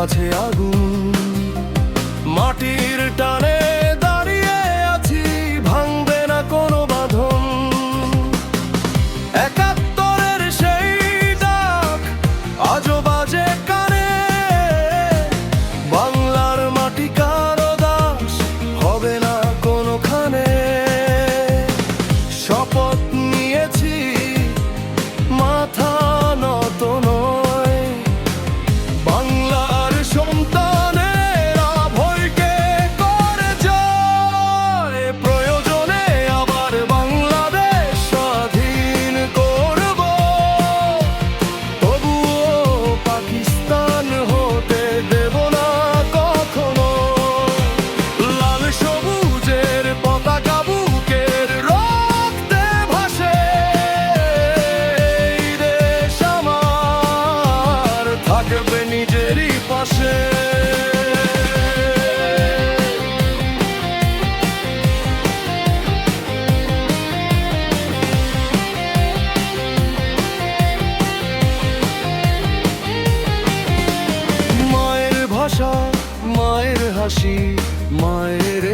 মাঝে আগুন, মাটির টানে দাঁড়িয়ে আছি, ভাঙবে না কোনো বাঁধন। একাত্তরের সেই ডাক আজও বাজে কানে, বাংলার মাটি কারো দাস হবে না কোনোখানে। শপথ নিয়েছি মাথা নত নয়, বাংলার সন্তানেরা ভয়কে করে জয়। প্রয়োজনে আবার বাংলাদেশ স্বাধীন করব, তবুও পাকিস্তান হতে দেব না কখনো। লাল সবুজের পতাকা বুকের রক্তে ভাসে, এই দেশ আমার থাকবে নিজেরই পাশে। মায়ের ভাষা, মায়ের হাসি, মায়ের